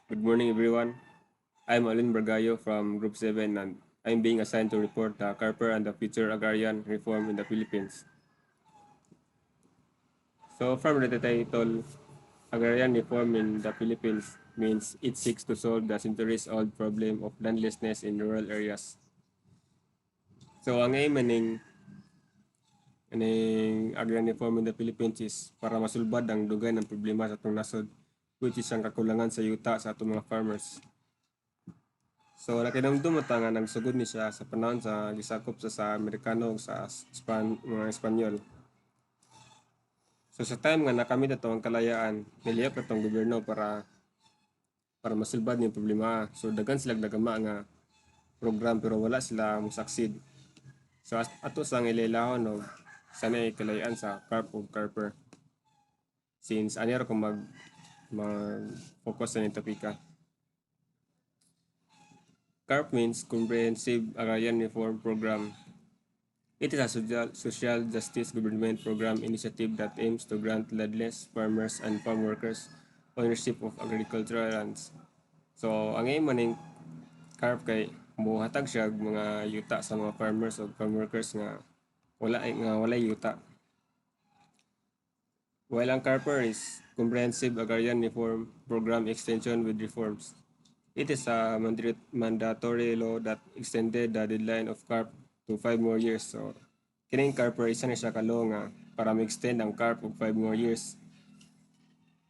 Good morning, everyone. I'm Alin Bargayo from Group 7, and I'm being assigned to report the Carper and the future agrarian reform in the Philippines. So, from the title, Agrarian Reform in the Philippines means it seeks to solve the centuries-old problem of landlessness in rural areas. So, ang aim aning agrarian reform in the Philippines is para masulbad ang dugay ng problema sa atong nasod, which is ang kakulangan sa yuta sa atong mga farmers. So nakinamdum ta nga nagsugod ni siya sa panahon sa gisakop sa Amerikano ug sa mga Espanyol. So sa time nga nakamit ato ang kalayaan, niliyap atong gobyerno para masulbad ni problema. So daghan sila nagama nga program pero wala sila mo succeed. So ato sang ilailahon no sanay kalayaan sa carp ug carper. Since anyar ko mag focus sa nito topika. CARP means Comprehensive Agrarian Reform Program. It is a social justice government program initiative that aims to grant landless farmers and farm workers ownership of agricultural lands. So, ang aim maning CARP kay muhatag siya og mga yuta sa mga farmers o farm workers nga wala yuta. While ang CARPer is Comprehensive Agrarian Reform Program Extension with Reforms. It is a mandatory law that extended the deadline of CARP to 5 more years. So, kining CARP isa na siya ka law nga para ma-extend ang CARP og 5 more years.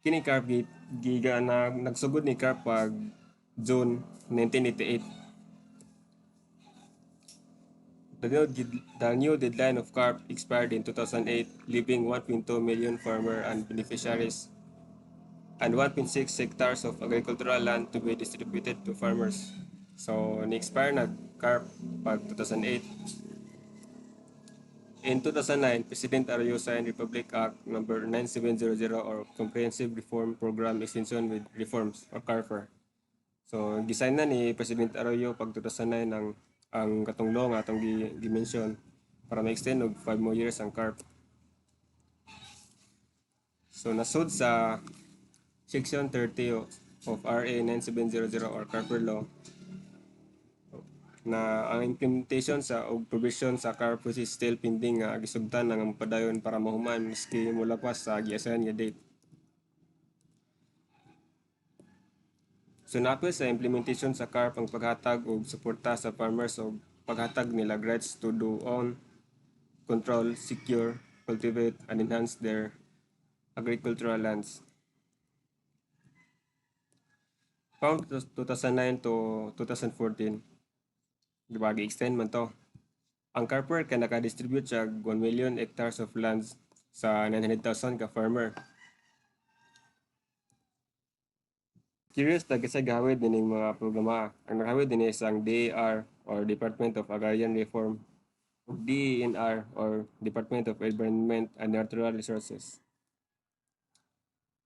Kining CARP giga na nagsugod ni CARP pag June 1988. The new deadline of CARP expired in 2008, leaving 1.2 million farmer and beneficiaries and 1.6 hectares of agricultural land to be distributed to farmers. So, ni-expire na CARP pag 2008. In 2009, President Arroyo signed Republic Act number 9700 or Comprehensive Reform Program Extension with Reforms or CARFER. So, gisign na ni President Arroyo pag 2009 ang katong law nga atong gi-mention para ma-extend og 5 more years ang CARP. So, nasud sa Section 30 of RA 9700 or Carper Law na ang implementation sa og provision sa CARP is still pending nga gisugdan ng padayon para mahuman miski mulapas sa giasahan nga date. So napil sa implementation sa CARP ang paghatag og suporta sa farmers og paghatag nila rights to do own, control, secure, cultivate, and enhance their agricultural lands. From 2009 to 2014, diba, gi-extend man to. Ang Carper kay naka-distribute siya 1 million hectares of lands sa 900,000 ka farmer. Curious na kasi gawid din mga programa. Ang nakawid din isang DAR or Department of Agrarian Reform, DENR or Department of Environment and Natural Resources.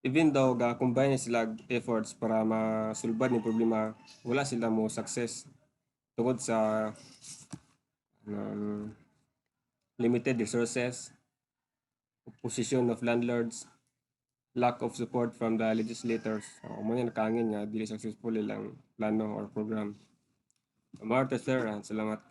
Even though ga-combine sila efforts para masulbad ni problema, wala sila mo success tungod sa limited resources, position of landlords, lack of support from the legislators. So, mo nakangin nga dili successful ilang plano or program. Marta sir, salamat.